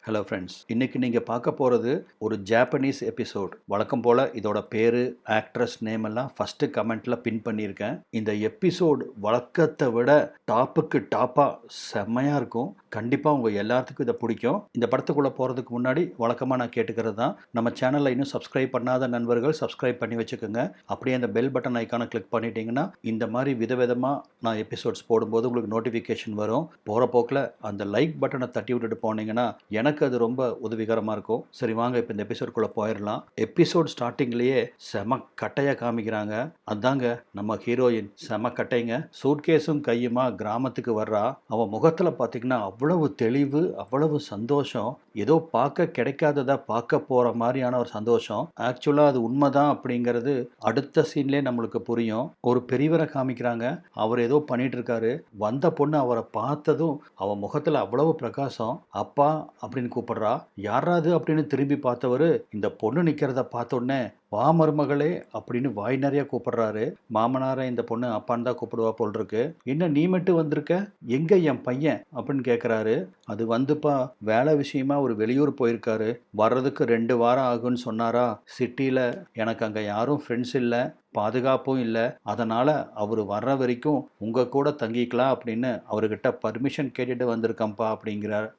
Hello friends, இன்னைக்கு நீங்கள் பார்க்க போகிறது ஒரு ஜாப்பனீஸ் எபிசோட். வழக்கம் போல் இதோட பேர், ஆக்ட்ரஸ் நேம் எல்லாம் ஃபஸ்ட்டு கமெண்ட்டில் பின் பண்ணியிருக்கேன். இந்த எபிசோட் வழக்கத்தை விட டாப்புக்கு டாப்பாக செம்மையாக இருக்கும். கண்டிப்பாக உங்கள் எல்லாத்துக்கும் இதை பிடிக்கும். இந்த படத்துக்குள்ளே போகிறதுக்கு முன்னாடி வழக்கமாக நான் கேட்டுக்கிறது தான், நம்ம சேனலில் இன்னும் சப்ஸ்கிரைப் பண்ணாத நண்பர்கள் சப்ஸ்கிரைப் பண்ணி வச்சுக்கோங்க. அப்படியே அந்த பெல் பட்டன் ஐக்கானை கிளிக் பண்ணிட்டீங்கன்னா இந்த மாதிரி விதவிதமாக நான் எபிசோட்ஸ் போடும்போது உங்களுக்கு நோட்டிஃபிகேஷன் வரும். போகிற போக்கில் அந்த லைக் பட்டனை தட்டி விட்டுட்டு போனீங்கன்னா எனக்கு அது ரொம்ப உதவிகரமாக இருக்கும். சரி, வாங்க இப்போ இந்த எபிசோட்குள்ளே போயிடலாம். எபிசோட் ஸ்டார்டிங்லேயே செம கட்டையாக காமிக்கிறாங்க. அதாங்க நம்ம ஹீரோயின், செம கட்டைங்க. சூட்கேஸும் கையுமா கிராமத்துக்கு வர்றா. அவன் முகத்தில் பார்த்தீங்கன்னா அவ்வளவு தெளிவு, அவ்வளவு சந்தோஷம். ஏதோ பார்க்க கிடைக்காததை பார்க்க போகிற மாதிரியான ஒரு சந்தோஷம். ஆக்சுவலாக அது உண்மைதான் அப்படிங்கிறது அடுத்த சீன்லேயே நம்மளுக்கு புரியும். ஒரு பெரியவரை காமிக்கிறாங்க. அவர் ஏதோ பண்ணிட்டு இருக்காரு. வந்த பொண்ணு அவரை பார்த்ததும் அவன் முகத்தில் அவ்வளவு பிரகாசம். அப்பா அப்படின்னு கூப்பிடுறா. யாராது அப்படின்னு திரும்பி பார்த்தவர் இந்த பொண்ணு நிற்கிறத பார்த்தோன்னே வா மருமகளே அப்படின்னு வாய் நிறைய கூப்பிடுறாரு. மாமனாரை இந்த பொண்ணு அப்பான்னு தான் கூப்பிடுவா போல் இருக்கு. என்ன நீ மட்டும் வந்திருக்க, எங்க என் பையன் அப்படின்னு கேட்குறாரு. அது வந்துப்பா, வேலை விஷயமா ஒரு வெளியூர் போயிருக்காரு, வர்றதுக்கு 2 வாரம் ஆகுன்னு சொன்னாரா. சிட்டியில் எனக்கு அங்கே யாரும் ஃப்ரெண்ட்ஸ் இல்லை, பாதுகாப்பும் இல்லை, அதனால் அவர் வர்ற வரைக்கும் உங்கள் கூட தங்கிக்கலாம் அப்படின்னு அவர்கிட்ட பர்மிஷன் கேட்டுட்டு வந்திருக்கேன்ப்பா அப்படிங்கிறார்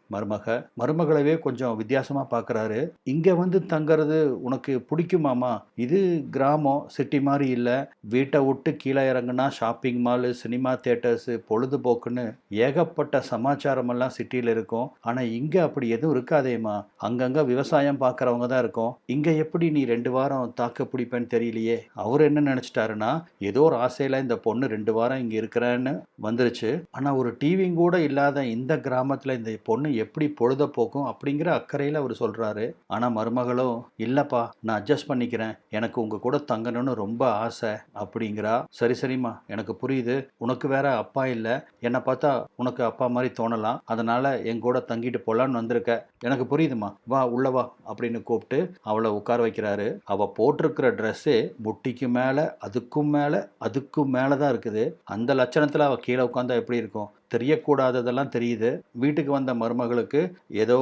மருமகளவே கொஞ்சம் வித்தியாசமாக பார்க்குறாரு. இங்கே வந்து தங்கிறது உனக்கு பிடிக்குமாமா? இது கிராமம், சிட்டி மாதிரி இல்லை. வீட்டை விட்டு கீழே இறங்குனா ஷாப்பிங் மாலு, சினிமா தியேட்டர்ஸு, பொழுதுபோக்குன்னு ஏகப்பட்ட சமாச்சாரமெல்லாம் சிட்டியில் இருக்கும். ஆனால் இங்கே அப்படி எதுவும் இருக்காதேம்மா. அங்கங்கே விவசாயம் பார்க்குறவங்க தான் இருக்கும். இங்கே எப்படி நீ 2 வாரம் தாக்கு பிடிப்பேன்னு தெரியலையே. அவர் என்ன நினச்சிட்டாருன்னா, ஏதோ ஒரு ஆசையில் இந்த பொண்ணு 2 வாரம் இங்கே இருக்கிறேன்னு வந்துருச்சு. ஆனால் ஒரு டிவி கூட இல்லாத இந்த கிராமத்தில் இந்த பொண்ணு எப்படி பொழுதுபோக்கும் அப்படிங்கிற அக்கறையில் அவர் சொல்கிறாரு. ஆனால் மருமகளும் இல்லைப்பா, நான் அட்ஜஸ்ட் பண்ணிக்கிறேன், எனக்கு உங்கள் கூட தங்கணும்னு ரொம்ப ஆசை அப்படிங்கிறா. சரி சரிம்மா, எனக்கு புரியுது, உனக்கு வேற அப்பா இல்லை, என்னை பார்த்தா உனக்கு அப்பா மாதிரி தோணலாம், அதனால் என் கூட தங்கிட்டு போகலான்னு வந்திருக்க, எனக்கு புரியுதுமா, வா உள்ள வா அப்படின்னு கூப்பிட்டு அவளை உட்கார வைக்கிறாரு. அவள் போட்டிருக்கிற ட்ரெஸ்ஸே முட்டிக்கு மேலே, அதுக்கும் மேலே, அதுக்கும் மேலே தான் இருக்குது. அந்த லட்சணத்தில் அவள் கீழே உட்காந்தா எப்படி இருக்கும்? தெரியக்கூடாததெல்லாம் தெரியுது. வீட்டுக்கு வந்த மருமகளுக்கு ஏதோ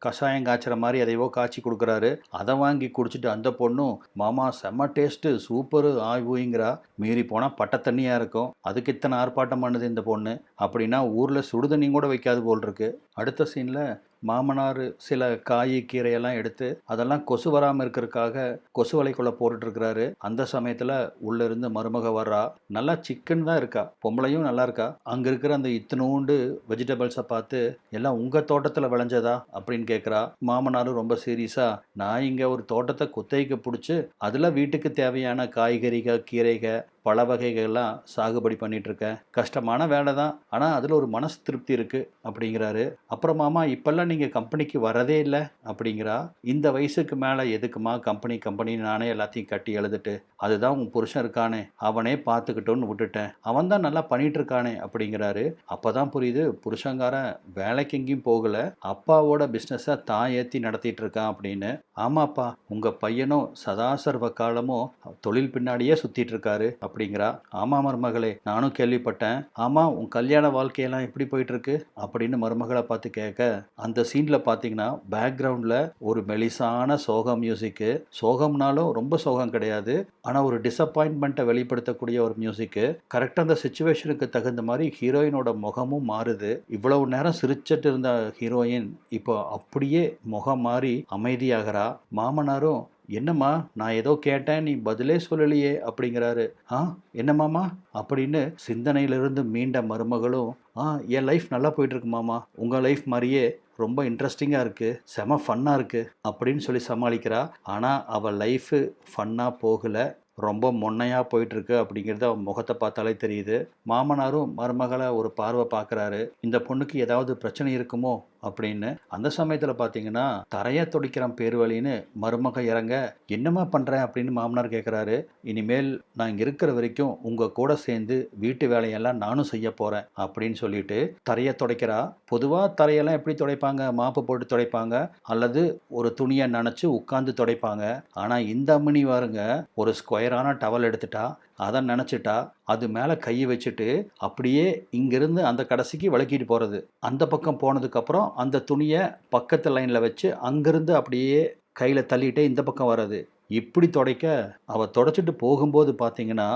கஷாயம் காய்ச்சுற மாதிரி எதையோ காய்ச்சி கொடுக்குறாரு. அதை வாங்கி குடிச்சிட்டு அந்த பொண்ணும் மாமா செம்ம டேஸ்ட்டு, சூப்பரு ஆய்வுங்கிறா. மீறி போனால் பட்ட தண்ணியாக இருக்கும். அதுக்கு இத்தனை ஆர்ப்பாட்டம் பண்ணுது இந்த பொண்ணு அப்படின்னா ஊரில் சுடுதண்ணி கூட வைக்காது போல் இருக்கு. அடுத்த சீனில் மாமனார் சில காய் கீரையெல்லாம் எடுத்து அதெல்லாம் கொசு வராமல் இருக்கிறதுக்காக கொசு வலைக்குள்ளே போட்டுட்ருக்கிறாரு. அந்த சமயத்தில் உள்ளேருந்து மருமக வர்றா. நல்லா சிக்கன் தான் இருக்கா, பொம்பளையும் நல்லா இருக்கா. அங்கே இருக்கிற அந்த இத்தனோண்டு வெஜிடபிள்ஸை பார்த்து எல்லாம் உங்கள் தோட்டத்தில் விளைஞ்சதா அப்படின்னு கேட்குறா. மாமனாரும் ரொம்ப சீரியஸாக, நான் இங்கே ஒரு தோட்டத்தை குத்தகைக்கு பிடிச்சி அதில் வீட்டுக்கு தேவையான காய்கறிகள், கீரைகள், பல வகைகள்லாம் சாகுபடி பண்ணிட்டு இருக்கேன். கஷ்டமான வேலை தான், ஆனால் அதில் ஒரு மனசு திருப்தி இருக்குது அப்படிங்கிறாரு. அப்புறம் மாமா, இப்போல்லாம் நீங்கள் கம்பெனிக்கு வரதே இல்லை அப்படிங்கிறா. இந்த வயசுக்கு மேலே எதுக்குமா கம்பெனி நானே எல்லாத்தையும் கட்டி எழுதிட்டு, அதுதான் உன் புருஷன் இருக்கானே அவனே பார்த்துக்கிட்டோன்னு விட்டுட்டேன், அவன் தான் நல்லா பண்ணிட்டு இருக்கானே அப்படிங்கிறாரு. அப்போ தான் புரியுது, புருஷங்காரன் வேலைக்கு எங்கேயும் போகலை, அப்பாவோட பிஸ்னஸை தான் ஏற்றி நடத்திட்டு இருக்கான் அப்படின்னு. ஆமாப்பா, உங்கள் பையனும் சதாசர்வ காலமும் தொழில் பின்னாடியே சுற்றிட்டு இருக்காரு அப்படிங்கிறா. ஆமா மருமகளே, நானும் கேள்விப்பட்டேன். ஆமா, உன் கல்யாண வாழ்க்கையெல்லாம் எப்படி போயிட்டு இருக்கு அப்படின்னு மருமகளை பார்த்து கேட்க, அந்த சீன்ல பார்த்தீங்கன்னா பேக்ரவுண்ட்ல ஒரு மெலிசான சோகம் மியூசிக்கு. சோகம்னாலும் ரொம்ப சோகம் கிடையாது, ஆனால் ஒரு டிசப்பாயின்மெண்ட்டை வெளிப்படுத்தக்கூடிய ஒரு மியூசிக்கு. கரெக்டாக அந்த சுச்சுவேஷனுக்கு தகுந்த மாதிரி ஹீரோயினோட முகமும் மாறுது. இவ்வளவு நேரம் சிரிச்சிட்டு இருந்த ஹீரோயின் இப்போ அப்படியே முகம் மாறி அமைதியாகிறா. மாமனாரும், என்னம்மா நான் ஏதோ கேட்டேன், நீ பதிலே சொல்லலையே அப்படிங்கிறாரு. என்ன மாமா அப்படின்னு சிந்தனையிலிருந்து மீண்ட மருமகளும், என் லைஃப் நல்லா போயிட்டு இருக்கு மாமா, உங்கள் லைஃப் மாதிரியே ரொம்ப இன்ட்ரெஸ்டிங்காக இருக்குது, செம ஃபன்னாக இருக்குது அப்படின்னு சொல்லி சமாளிக்கிறா. ஆனால் அவள் லைஃபு ஃபன்னாக போகலை, ரொம்ப மொன்னையாக போயிட்டுருக்கு அப்படிங்கிறது அவன் முகத்தை பார்த்தாலே தெரியுது. மாமனாரும் மருமகளை ஒரு பார்வை பார்க்குறாரு, இந்த பொண்ணுக்கு ஏதாவது பிரச்சனை இருக்குமோ அப்படின்னு. அந்த சமயத்தில் பார்த்தீங்கன்னா தரையை துடைக்கிறேன் பேர் வழின்னு மருமக இறங்க, என்னம்மா பண்ணுறேன் அப்படின்னு மாமனார் கேட்குறாரு. இனிமேல் நான் இங்கே இருக்கிற வரைக்கும் உங்கள் கூட சேர்ந்து வீட்டு வேலையெல்லாம் நானும் செய்ய போகிறேன் அப்படின்னு சொல்லிட்டு தரையை துடைக்கிறா. பொதுவாக தரையெல்லாம் எப்படி துடைப்பாங்க? மாப்பு போட்டு துடைப்பாங்க, அல்லது ஒரு துணியை நனைச்சு உட்காந்து துடைப்பாங்க. ஆனால் இந்த அம்மனி வாருங்க, ஒரு ஸ்கொயரான டவல் எடுத்துட்டா, அதை நினச்சிட்டா அது மேலே கையை வச்சுட்டு அப்படியே இங்கிருந்து அந்த கடைசிக்கு விளக்கிட்டு போகிறது. அந்த பக்கம் போனதுக்கப்புறம் அந்த துணியை பக்கத்து லைனில் வச்சு அங்கிருந்து அப்படியே கையில் தள்ளிட்டே இந்த பக்கம் வர்றது. இப்படி துடைக்க அவ துடைச்சிட்டு போகும்போது பார்த்தீங்கன்னா,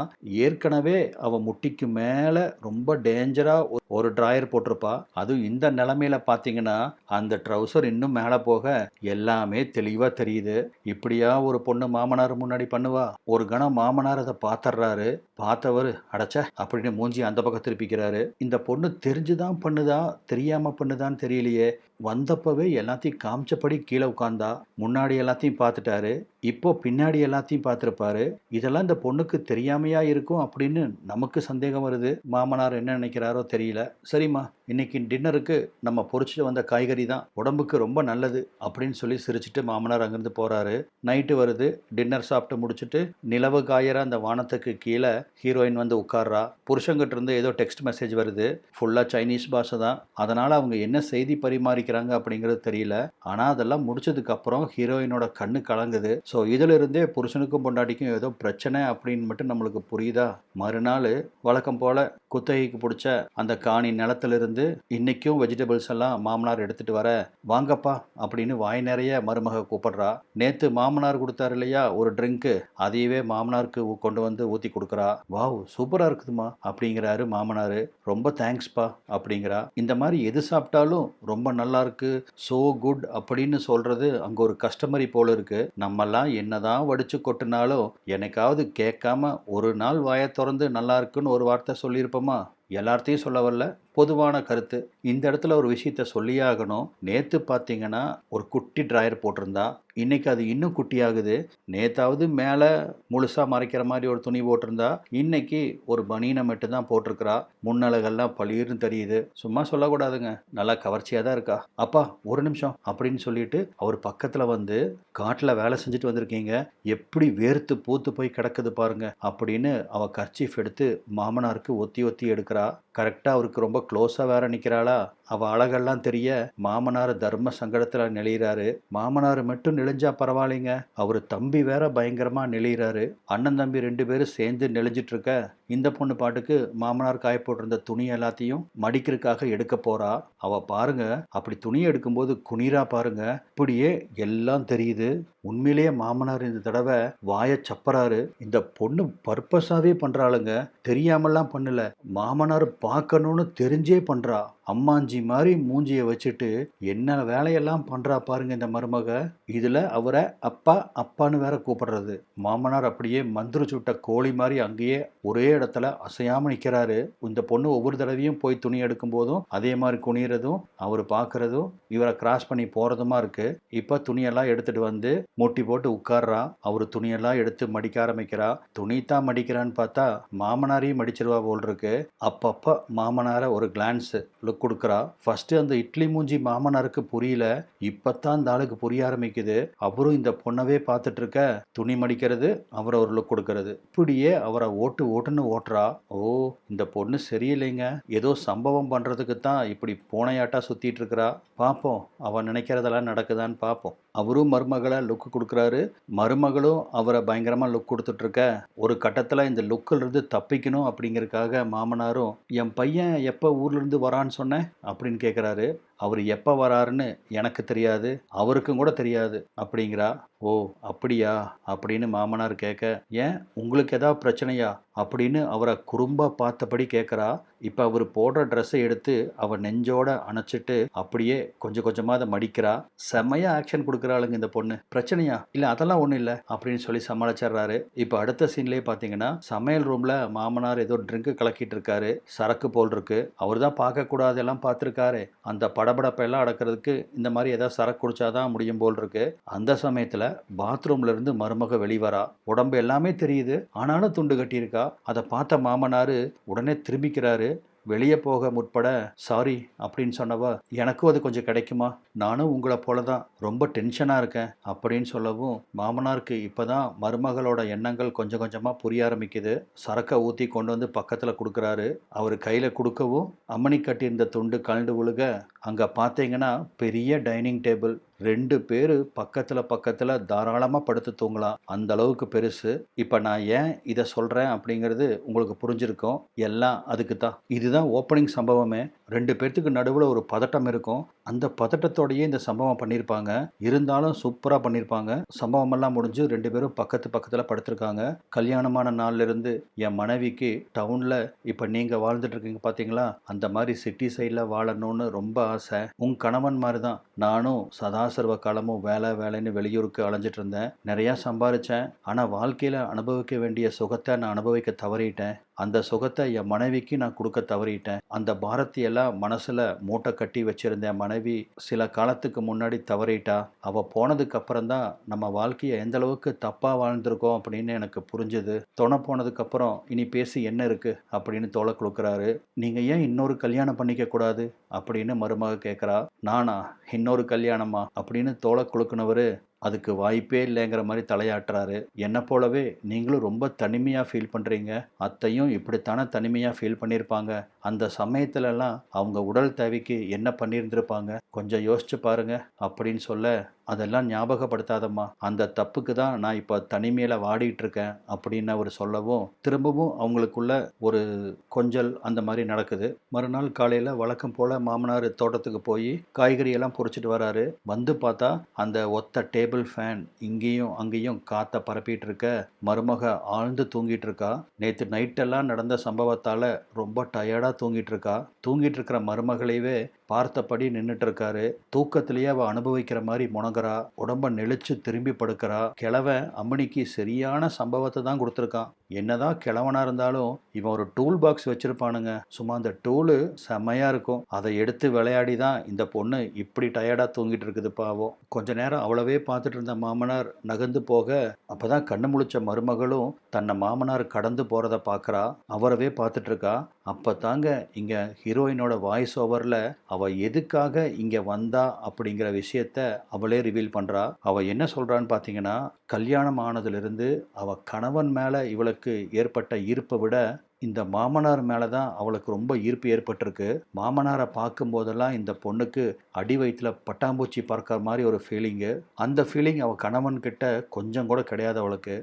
ஏற்கனவே அவ முட்டிக்கு மேலே ரொம்ப டேஞ்சரா ஒரு ட்ராயர் போட்டிருப்பா. அதுவும் இந்த நிலைமையில பார்த்தீங்கன்னா, அந்த ட்ரவுசர் இன்னும் மேலே போக எல்லாமே தெளிவா தெரியுது. இப்படியா ஒரு பொண்ணு மாமனார் முன்னாடி பண்ணுவா? ஒரு கணம் மாமனார் அதை பார்த்தர்றாரு. பார்த்தவர் அடச்சே அப்படின்னு மூஞ்சி அந்த பக்கம் திருப்பிக்கிறாரு. இந்த பொண்ணு தெரிஞ்சுதான் பண்ணுதா தெரியாம பண்ணுதான்னு தெரியலையே. வந்தப்பவே எல்லாத்தையும் காமிச்சபடி கீழே உட்கார்ந்தா. முன்னாடி எல்லாத்தையும் பார்த்துட்டாரு. இப்போ பின்னாடி எல்லாத்தையும் பார்த்துருப்பாரு. இதெல்லாம் இந்த பொண்ணுக்கு தெரியாமையா இருக்கும் அப்படின்னு நமக்கு சந்தேகம் வருது. மாமனார் என்ன நினைக்கிறாரோ தெரியல. சரிம்மா, இன்னைக்கு டின்னருக்கு நம்ம பொரிச்சிட்டு வந்த காய்கறி தான் உடம்புக்கு ரொம்ப நல்லது அப்படின்னு சொல்லி சிரிச்சிட்டு மாமனார் அங்கிருந்து போறாரு. நைட்டு வருது. டின்னர் சாப்பிட்டு முடிச்சுட்டு நிலவு காயற அந்த வானத்துக்கு கீழே ஹீரோயின் வந்து உட்கார்றா. புருஷங்கிட்ட இருந்து ஏதோ டெக்ஸ்ட் மெசேஜ் வருது. ஃபுல்லா சைனீஸ் பாஷை தான். அதனால அவங்க என்ன செய்தி பரிமாறிக்கிறாங்க அப்படிங்கிறது தெரியல. ஆனா அதெல்லாம் முடிச்சதுக்கு அப்புறம் ஹீரோயினோட கண்ணு கலங்குது. ஸோ இதுல இருந்தே புருஷனுக்கும் பொண்டாட்டிக்கும் ஏதோ பிரச்சனை அப்படின்னு மட்டும் நம்மளுக்கு புரியுதா? மறுநாள் வழக்கம் போல குத்தகைக்கு பிடிச்ச அந்த காணி நிலத்திலிருந்து இன்னைக்கும் வெஜிடபிள்ஸ் எல்லாம் மாமனார் எடுத்துட்டு வர, வாங்கப்பா அப்படின்னு வாய் நிறைய மருமக கூப்பிடுறா. நேத்து மாமனார் கொடுத்தாரு இல்லையா ஒரு ட்ரிங்க்கு, அதையவே மாமனாருக்கு கொண்டு வந்து ஊத்தி கொடுக்குறா. வாவ் சூப்பரா இருக்குதுமா அப்படிங்கிறாரு மாமனாரு. ரொம்ப தேங்க்ஸ்பா அப்படிங்கிறா. இந்த மாதிரி எது சாப்பிட்டாலும் ரொம்ப நல்லா இருக்கு, சோ குட் அப்படின்னு சொல்றது அங்க ஒரு கஸ்டமரி போல இருக்கு. நம்மெல்லாம் என்னதான் வடிச்சு கொட்டினாலும் என்னைக்காவது கேட்காம ஒரு நாள் வாயை திறந்து நல்லா இருக்குன்னு ஒரு வார்த்தை சொல்லியிருப்போமா? எல்லார்த்தையும் சொல்ல வரல, பொதுவான கருத்து. இந்த இடத்துல ஒரு விஷயத்த சொல்லியே ஆகணும். நேத்து பார்த்தீங்கன்னா ஒரு குட்டி ட்ராயர் போட்டிருந்தா, இன்னைக்கு அது இன்னும் குட்டியாகுது. நேத்தாவது மேலே முழுசா மறைக்கிற மாதிரி ஒரு துணி போட்டிருந்தா, இன்னைக்கு ஒரு பனியனை மட்டும் தான் போட்டிருக்கிறா. முன்னழகெல்லாம் பளீர்னு தெரியுது. சும்மா சொல்லக்கூடாதுங்க, நல்லா கவர்ச்சியாக தான் இருக்கா. அப்பா ஒரு நிமிஷம் அப்படின்னு சொல்லிட்டு அவர் பக்கத்தில் வந்து, காட்டில் வேலை செஞ்சுட்டு வந்திருக்கீங்க, எப்படி வேர்த்து பூத்து போய் கிடக்குது பாருங்க அப்படின்னு அவ கர்ச்சீஃப் எடுத்து மாமனாருக்கு ஒத்தி ஒத்தி எடுக்கிறா. கரெக்டாக அவருக்கு ரொம்ப க்ளோஸாக வேற நிற்கிறாளா. அவள் அழகெல்லாம் தெரிய மாமனார் தர்ம சங்கடத்தில் நெளிகிறாரு. மாமனார் மட்டும் நெளிஞ்சா பரவாயில்லைங்க, அவர் தம்பி வேற பயங்கரமாக நெளிகிறாரு. அண்ணன் தம்பி 2 பேரும் சேர்ந்து நெளிஞ்சிட்டு இருக்க, இந்த பொண்ணு பாட்டுக்கு மாமனார் காய போட்டிருந்த துணி எல்லாத்தையும் மடிக்கிறதுக்காக எடுக்க போறா. அவ பாருங்க, அப்படி துணியை எடுக்கும்போது குனிரா பாருங்க, இப்படியே எல்லாம் தெரியுது. உண்மையிலேயே மாமனார் இந்த தடவை வாயை சப்பறாரு. இந்த பொண்ணு பர்பஸாவே பண்றாளுங்க, தெரியாமலாம் பண்ணல. மாமனார் பார்க்கணும்னு தெரிஞ்சே பண்றா. அம்மாஞ்சி மாதிரி மூஞ்சியை வச்சுட்டு என்ன வேலையெல்லாம் பண்றா பாருங்க இந்த மருமக. இதுல அவரை அப்பா அப்பான்னு வேற கூப்பிடுறது. மாமனார் அப்படியே மந்திர சுட்ட கோழி மாதிரி அங்கேயே ஒரே இடத்துல அசையாம நிற்கிறாரு. இந்த பொண்ணு ஒவ்வொரு தடவையும் போய் துணி எடுக்கும் போதும் அதே மாதிரி குனிறதும் அவர் பார்க்கறதும் இவரை கிராஸ் பண்ணி போறதுமா இருக்கு. இப்ப துணியெல்லாம் எடுத்துட்டு வந்து மூட்டி போட்டு உட்கார்றா. அவரு துணியெல்லாம் எடுத்து மடிக்க ஆரம்பிக்கிறா. துணி தான் மடிக்கிறான்னு பார்த்தா மாமனாரையும் மடிச்சிருவா போல் இருக்கு. அப்பப்ப மாமனார ஒரு கிளான்ஸ் லுக் கொடுக்குறா. ஃபர்ஸ்ட் அந்த இட்லி மூஞ்சி மாமனாருக்கு புரியல, இப்பத்தான் இந்த ஆளுக்கு புரிய ஆரம்பிக்குது. அவரும் இந்த பொண்ணவே பார்த்துட்டு இருக்க, துணி மடிக்கிறது, அவரை ஒரு லுக் கொடுக்கறது, இப்படியே அவரை ஓட்டுன்னு ஓட்டுறா. ஓ, இந்த பொண்ணு சரியில்லைங்க, ஏதோ சம்பவம் பண்றதுக்கு தான் இப்படி பூனையாட்டா சுத்திட்டு இருக்கிறா. பார்ப்போம் அவன் நினைக்கிறதெல்லாம் நடக்குதான்னு பார்ப்போம். அவரும் மருமகளை லுக் கொடுக்குறாரு. மருமகளும் அவரை பயங்கரமா லுக் கொடுத்துட்டு இருக்க, ஒரு கட்டத்தில் இந்த லுக்கில் இருந்து தப்பிக்கணும் அப்படிங்கிறதுக்காக மாமனாரும், என் பையன் எப்போ ஊர்ல இருந்து வரான்னு சொன்னேன் அப்படின்னு கேட்குறாரு. அவர் எப்போ வராருன்னு எனக்கு தெரியாது, அவருக்கும் கூட தெரியாது அப்படிங்கிறா. ஓ அப்படியா அப்படின்னு மாமனார் கேட்க, ஏன் உங்களுக்கு ஏதாவது பிரச்சனையா அப்படின்னு அவரை குறும்பா பார்த்தபடி கேட்குறா. இப்போ அவர் போடுற ட்ரெஸ்ஸை எடுத்து அவன் நெஞ்சோட அணைச்சிட்டு அப்படியே கொஞ்சம் கொஞ்சமாக அதை மடிக்கிறா. செம்மையா ஆக்ஷன் கொடுக்குறாளுங்க இந்த பொண்ணு. பிரச்சனையா? இல்லை அதெல்லாம் ஒன்றும் இல்லை அப்படின்னு சொல்லி சமாளிச்சிடுறாரு. இப்போ அடுத்த சீன்லேயே பார்த்தீங்கன்னா சமையல் ரூமில் மாமனார் ஏதோ ட்ரிங்க்கு கலக்கிட்டு இருக்காரு. சரக்கு போல் இருக்கு. அவர் தான் பார்க்கக்கூடாதெல்லாம் பார்த்துருக்காரு. அந்த படபடப்பெல்லாம் அடக்கிறதுக்கு இந்த மாதிரி ஏதாவது சரக்கு குடிச்சாதான் முடியும் போல் இருக்கு. அந்த சமயத்தில் பாத்ரூம்ல இருந்து மருமக வெளிவரா. உடம்பு எல்லாமே தெரியுது, ஆனாலும் துண்டு கட்டியிருக்கா. அதை பார்த்த மாமனாரு உடனே திரும்பிக்கிறாரு. வெளியே போக முற்பட, சாரி அப்படின்னு சொன்னவ, எனக்கும் அது கொஞ்சம் கிடைக்குமா, நானும் உங்களை போல தான் ரொம்ப டென்ஷனாக இருக்கேன் அப்படின்னு சொல்லவும், மாமனாருக்கு இப்போதான் மருமகளோட எண்ணங்கள் கொஞ்சம் கொஞ்சமாக புரிய ஆரம்பிக்குது. சரக்கை ஊற்றி கொண்டு வந்து பக்கத்தில் கொடுக்குறாரு. அவர் கையில் கொடுக்கவும் அம்மணி கட்டியிருந்த துண்டு கழண்டு விழுக அங்கே பார்த்தீங்கன்னா பெரிய டைனிங் டேபிள், 2 பேர் பக்கத்தில் தாராளமாக படுத்து தூங்கலாம், அந்த அளவுக்கு பெருசு. இப்போ நான் ஏன் இதை சொல்கிறேன் அப்படிங்கிறது உங்களுக்கு புரிஞ்சிருக்கும். எல்லாம் அதுக்கு தான். இதுதான் ஓப்பனிங் சம்பவமே. 2 பேர்த்துக்கு நடுவில் ஒரு பதட்டம் இருக்கும். அந்த பதட்டத்தோடையே இந்த சம்பவம் பண்ணியிருப்பாங்க. இருந்தாலும் சூப்பராக பண்ணியிருப்பாங்க. சம்பவமெல்லாம் முடிஞ்சு 2 பேரும் பக்கத்தில் படுத்திருக்காங்க. கல்யாணமான நாள்லேருந்து என் மனைவிக்கு டவுனில் இப்போ நீங்கள் வாழ்ந்துட்டு இருக்கீங்க பார்த்தீங்களா, அந்த மாதிரி சிட்டி சைடில் வாழணும்னு ரொம்ப ஆசை. உன் கணவன் மாதிரி தான் நானும் சதாசர்வ காலமும் வேலைன்னு வெளியூருக்கு அலைஞ்சிட்டு இருந்தேன். நிறையா சம்பாரித்தேன். ஆனால் வாழ்க்கையில் அனுபவிக்க வேண்டிய சுகத்தை நான் அனுபவிக்க தவறிட்டேன். அந்த சுகத்தை என் மனைவிக்கு நான் கொடுக்க தவறிட்டேன். அந்த பாரத்தையெல்லாம் மனசில் மூட்டை கட்டி வச்சிருந்தேன். மனைவி சில காலத்துக்கு முன்னாடி தவறிட்டா. அவள் போனதுக்கு அப்புறம் தான் நம்ம வாழ்க்கையை எந்த அளவுக்கு தப்பாக வாழ்ந்திருக்கோம் அப்படின்னு எனக்கு புரிஞ்சுது. துணை போனதுக்கப்புறம் இனி பேசி என்ன இருக்குது அப்படின்னு தோலை கொடுக்குறாரு. நீங்கள் ஏன் இன்னொரு கல்யாணம் பண்ணிக்க கூடாது அப்படின்னு மருமக கேட்குறா. நானா இன்னொரு கல்யாணமா அப்படின்னு தோலை கொடுக்குனவர் அதுக்கு வாய்ப்பே இல்லைங்கிற மாதிரி தலையாட்டுறாரு. என்னை போலவே நீங்களும் ரொம்ப தனிமையாக ஃபீல் பண்ணுறீங்க. அத்தையும் இப்படித்தானே தனிமையாக ஃபீல் பண்ணியிருப்பாங்க. அந்த சமயத்துலலாம் அவங்க உடல் தேவைக்கு என்ன பண்ணியிருந்திருப்பாங்க கொஞ்சம் யோசிச்சு பாருங்க அப்படின்னு சொல்ல, அதெல்லாம் ஞாபகப்படுத்தாதம்மா, அந்த தப்புக்கு தான் நான் இப்போ தனிமையில் வாடிட்டு இருக்கேன் அப்படின்னு அவர் சொல்லவும், திரும்பவும் அவங்களுக்குள்ள ஒரு கொஞ்சல் அந்த மாதிரி நடக்குது. மறுநாள் காலையில் வழக்கம் போல் மாமனார் தோட்டத்துக்கு போய் காய்கறியெல்லாம் பொறிச்சிட்டு வராரு. வந்து பார்த்தா அந்த ஒத்த டேபிள் ஃபேன் இங்கேயும் அங்கேயும் காற்றை பரப்பிட்டு இருக்க, மருமக ஆழ்ந்து தூங்கிட்டு இருக்கா. நேற்று நைட்டெல்லாம் நடந்த சம்பவத்தால் ரொம்ப டயர்டாக தூங்கிட்டு இருக்கா. தூங்கிட்டு இருக்கிற மருமகளையே பார்த்தபடி நின்றுட்டு இருக்காரு. தூக்கத்திலேயே அவள் அனுபவிக்கிற மாதிரி முணங்குறா. உடம்ப நெளிச்சு திரும்பி படுக்கிறா. கிழவன் அம்மனிக்கு சரியான சம்பவத்தை தான் கொடுத்துருக்கான். என்னதான் கிழவனா இருந்தாலும் இவன் ஒரு டூல் பாக்ஸ் வச்சிருப்பானுங்க. சும்மா அந்த டூலு செம்மையா இருக்கும். அதை எடுத்து விளையாடி தான் இந்த பொண்ணு இப்படி டயர்டா தூங்கிட்டு இருக்குது பாவம். கொஞ்ச நேரம் அவ்வளவே பார்த்துட்டு இருந்த மாமனார் நகர்ந்து போக, அப்பதான் கண்ணு முழிச்ச மருமகளும் தன்னை மாமனார் கடந்து போறத பார்க்கறா. அவரவே பார்த்துட்டு இருக்கா. அப்பதாங்க இங்க ஹீரோயினோட வாய்ஸ் ஓவர்ல அவ எதுக்காக இங்க வந்தா அப்படிங்கிற விஷயத்த அவளே ரிவீல் பண்றா. அவ என்ன சொல்றான்னு பாத்தீங்கன்னா, கல்யாணம் ஆனதிலிருந்து அவ கணவன் மேல இவளுக்கு ஏற்பட்ட ஈர்ப்பை விட இந்த மாமனார் மேலே தான் அவளுக்கு ரொம்ப ஈர்ப்பு ஏற்பட்டிருக்கு. மாமனாரை பார்க்கும் போதெல்லாம் இந்த பொண்ணுக்கு அடி வயிற்றில் பட்டாம்பூச்சி பறக்கிற மாதிரி ஒரு ஃபீலிங்கு. அந்த ஃபீலிங் அவள் கணவன்கிட்ட கொஞ்சம் கூட கிடையாது அவளுக்கு.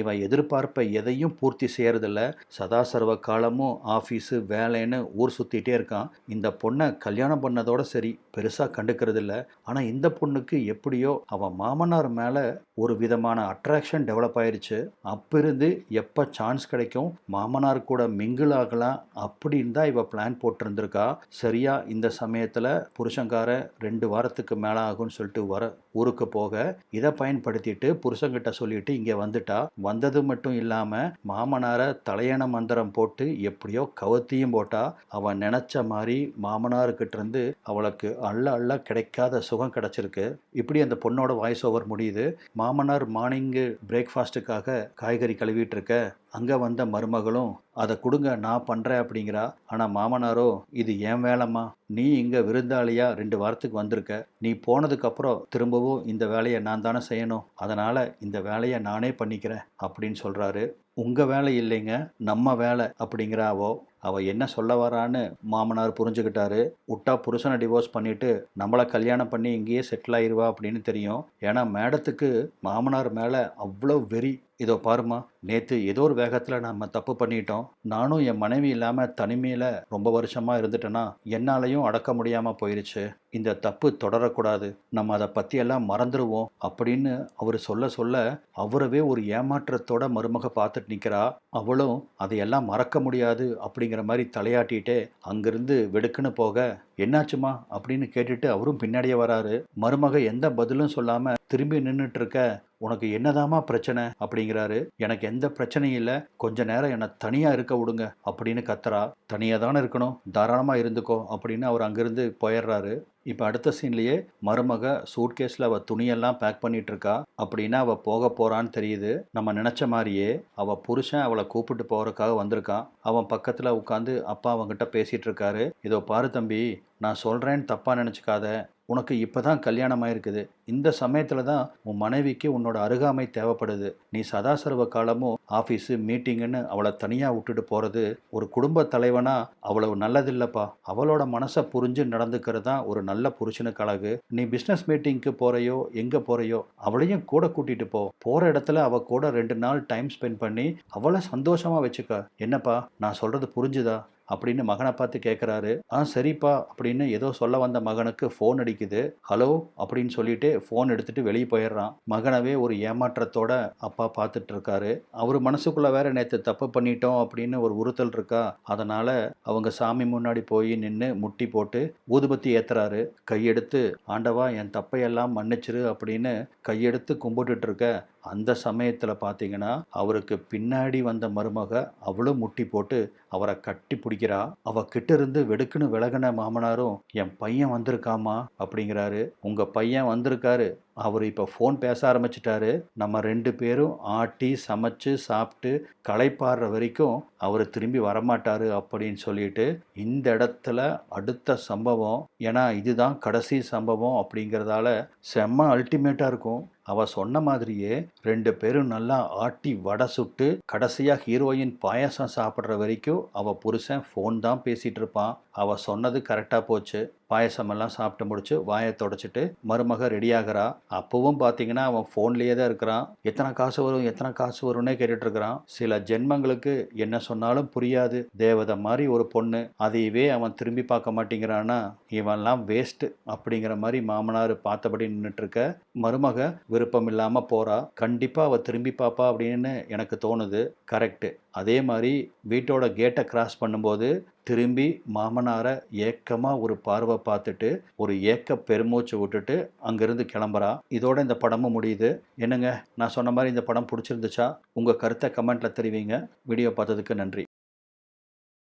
இவன் எதிர்பார்ப்பை எதையும் பூர்த்தி செய்யறதில்ல. சதாசர்வ காலமும் ஆஃபீஸு வேலைன்னு ஊர் சுற்றிட்டே இருக்கான். இந்த பொண்ணை கல்யாணம் பண்ணதோட சரி, பெருசாக கண்டுக்கிறது இல்லை. ஆனால் இந்த பொண்ணுக்கு எப்படியோ அவன் மாமனார் மேலே ஒரு விதமான அட்ராக்ஷன் டெவலப் ஆயிடுச்சு. அப்பிருந்து எப்போ சான்ஸ் கிடைக்கும் மாமனார் கூட மிங்கிள் ஆகலாம் அப்படின்னு தான் இவ பிளான் போட்டிருந்திருக்கா. சரியா இந்த சமயத்தில் புருஷங்கார 2 வாரத்துக்கு மேலே ஆகும்னு சொல்லிட்டு ஊருக்கு போக, இதை பயன்படுத்திட்டு புருஷங்கிட்ட சொல்லிட்டு இங்கே வந்துட்டா. வந்தது மட்டும் இல்லாமல் மாமனாரை தலையண மந்திரம் போட்டு எப்படியோ கவத்தியும் போட்டா. அவன் நினச்ச மாதிரி மாமனார்கிட்ட இருந்து அவளுக்கு அள்ள கிடைக்காத சுகம் கிடைச்சிருக்கு. இப்படி அந்த பொண்ணோட வாய்ஸ் ஓவர் முடியுது. மாமனார் மார்னிங்கு பிரேக்ஃபாஸ்ட்டுக்காக காய்கறி கழுவிட்டு இருக்க, அங்கே வந்த மருமகளும் அதை கொடுங்க நான் பண்ணுறேன் அப்படிங்கிறா. ஆனால் மாமனாரோ, இது ஏன் வேலைம்மா, நீ இங்கே விருந்தாளியா 2 வாரத்துக்கு வந்திருக்க, நீ போனதுக்கப்புறம் திரும்பவும் இந்த வேலையை நான் தானே செய்யணும், அதனால் இந்த வேலையை நானே பண்ணிக்கிறேன் அப்படின்னு சொல்கிறாரு. உங்கள் வேலை இல்லைங்க, நம்ம வேலை அப்படிங்கிறாவோ. அவள் என்ன சொல்ல வரான்னு மாமனார் புரிஞ்சுக்கிட்டாரு. விட்டா புருஷனை டிவோர்ஸ் பண்ணிட்டு நம்மளை கல்யாணம் பண்ணி இங்கேயே செட்டில் ஆயிடுவா அப்படின்னு தெரியும். ஏன்னா மேடத்துக்கு மாமனார் மேலே அவ்வளோ வெறி. இதோ பாருமா, நேற்று ஏதோ ஒரு வேகத்தில் நம்ம தப்பு பண்ணிட்டோம். நானும் என் மனைவி இல்லாமல் தனிமையில் ரொம்ப வருஷமாக இருந்துட்டேன்னா என்னாலையும் அடக்க முடியாமல் போயிடுச்சு. இந்த தப்பு தொடரக்கூடாது, நம்ம அதை பற்றியெல்லாம் மறந்துடுவோம் அப்படின்னு அவர் சொல்ல அவரவே ஒரு ஏமாற்றத்தோட மருமக பார்த்துட்டு நிற்கிறா. அவளும் அதையெல்லாம் மறக்க முடியாது அப்படிங்கிற மாதிரி தலையாட்டிகிட்டே அங்கிருந்து வெடுக்குன்னு போக, என்னாச்சுமா அப்படின்னு கேட்டுட்டு அவரும் பின்னாடியே வராரு. மருமக எந்த பதிலும் சொல்லாமல் திரும்பி நின்றுட்டு இருக்க, உனக்கு என்னதாமா பிரச்சனை அப்படிங்கிறாரு. எனக்கு எந்த பிரச்சனையும் இல்லை, கொஞ்ச நேரம் என்னை தனியாக இருக்க விடுங்க அப்படின்னு கத்துறா. தனியாக தானே இருக்கணும், தாராளமாக இருந்துக்கோ அப்படின்னு அவர் அங்கிருந்து போயிடுறாரு. இப்போ அடுத்த சீன்லேயே மருமக சூட்கேஸில் அவள் துணியெல்லாம் பேக் பண்ணிட்டு இருக்கா. அப்படின்னா அவள் போக போகிறான்னு தெரியுது. நம்ம நினச்ச மாதிரியே அவள் புருஷன் அவளை கூப்பிட்டு போகிறதுக்காக வந்திருக்கான். அவன் பக்கத்தில் உட்காந்து அப்பா அவங்ககிட்ட பேசிகிட்டு இருக்காரு. இதோ பாரு தம்பி, நான் சொல்கிறேன்னு தப்பாக நினச்சிக்காத, உனக்கு இப்போ தான் கல்யாணம் ஆயிருக்குது. இந்த சமயத்தில் தான் உன் மனைவிக்கு உன்னோட அருகாமை தேவைப்படுது. நீ சதாசர்வ காலமும் ஆஃபீஸு மீட்டிங்குன்னு அவளை தனியாக விட்டுட்டு போகிறது ஒரு குடும்ப தலைவனா அவ்வளவு நல்லதில்லைப்பா. அவளோட மனசை புரிஞ்சு நடந்துக்கிறது தான் ஒரு நல்ல புருஷனுக்கு அழகு. நீ பிஸ்னஸ் மீட்டிங்க்கு போகிறையோ எங்கே போகிறையோ அவளையும் கூட கூட்டிகிட்டு போ. போகிற இடத்துல அவள் கூட 2 நாள் டைம் ஸ்பெண்ட் பண்ணி அவளை சந்தோஷமாக வச்சுக்க. என்னப்பா நான் சொல்கிறது புரிஞ்சுதா அப்படின்னு மகனை பார்த்து கேட்குறாரு. சரிப்பா அப்படின்னு ஏதோ சொல்ல வந்த மகனுக்கு ஃபோன் அடிக்குது. ஹலோ அப்படின்னு சொல்லிட்டு ஃபோன் எடுத்துட்டு வெளியே போயிடுறான். மகனவே ஒரு ஏமாற்றத்தோட அப்பா பார்த்துட்டு இருக்காரு. அவர் மனசுக்குள்ள வேற நேற்று தப்பு பண்ணிட்டோம் அப்படின்னு ஒரு உறுத்தல் இருக்கா. அதனால அவங்க சாமி முன்னாடி போய் நின்று முட்டி போட்டு ஊதுபத்தி ஏத்துறாரு. கையெடுத்து ஆண்டவா என் தப்பையெல்லாம் மன்னிச்சிரு அப்படின்னு கையெடுத்து கும்பிட்டுட்டு இருக்க அந்த சமயத்தில் பார்த்தீங்கன்னா அவருக்கு பின்னாடி வந்த மருமக அவளும் முட்டி போட்டு அவரை கட்டி பிடிக்கிறா. அவ கிட்ட இருந்து வெடுக்குன்னு விலகின மாமனாரும் என் பையன் வந்திருக்காமா அப்படிங்கிறாரு. உங்க பையன் வந்திருக்காரு, அவர் இப்போ ஃபோன் பேச ஆரம்பிச்சிட்டாரு. நம்ம 2 பேரும் ஆட்டி சமைச்சு சாப்பிட்டு களைப்பாடுற வரைக்கும் அவர் திரும்பி வரமாட்டாரு அப்படின்னு சொல்லிட்டு இந்த இடத்துல அடுத்த சம்பவம், ஏன்னா இதுதான் கடைசி சம்பவம் அப்படிங்கிறதால செம்ம அல்டிமேட்டாக இருக்கும். அவ சொன்ன மாதிரியே 2 பேரும் நல்லா ஆட்டி வடை சுட்டு கடைசியாக ஹீரோயின் பாயசம் சாப்பிட்ற வரைக்கும் அவ புருஷன் ஃபோன் தான் பேசிகிட்டு இருப்பான். அவ சொன்னது கரெக்டாக போச்சு. பாயசமெல்லாம் சாப்பிட்டு முடிச்சு வாயை தொடச்சிட்டு மருமக ரெடியாகிறா. அப்பவும் பார்த்தீங்கன்னா அவன் ஃபோன்லேயே தான் இருக்கிறான். எத்தனை காசு வரும் எத்தனை காசு வரும்னே கேட்டுட்ருக்கிறான். சில ஜென்மங்களுக்கு என்ன சொன்னாலும் புரியாது. தேவதை மாதிரி ஒரு பொண்ணு, அதையவே அவன் திரும்பி பார்க்க மாட்டேங்கிறான்னா இவன்லாம் வேஸ்ட்டு அப்படிங்கிற மாதிரி மாமனார் பார்த்தபடி நின்றுட்டுருக்க. மருமக விருப்பம் இல்லாமல் போகிறா. கண்டிப்பாக அவள் திரும்பி பார்ப்பா அப்படின்னு எனக்கு தோணுது. கரெக்டு. அதே மாதிரி வீட்டோட கேட்டை கிராஸ் பண்ணும்போது திரும்பி மாமனாரை ஏக்கமாக ஒரு பார்வை பார்த்துட்டு ஒரு ஏக்க பெருமூச்சு விட்டுட்டு அங்கேருந்து கிளம்புறா. இதோட இந்த படமும் முடியுது. என்னங்க நான் சொன்ன மாதிரி இந்த படம் பிடிச்சிருந்துச்சா? உங்கள் கருத்தை கமெண்ட்டில் தெரிவிங்க. வீடியோ பார்த்ததுக்கு நன்றி.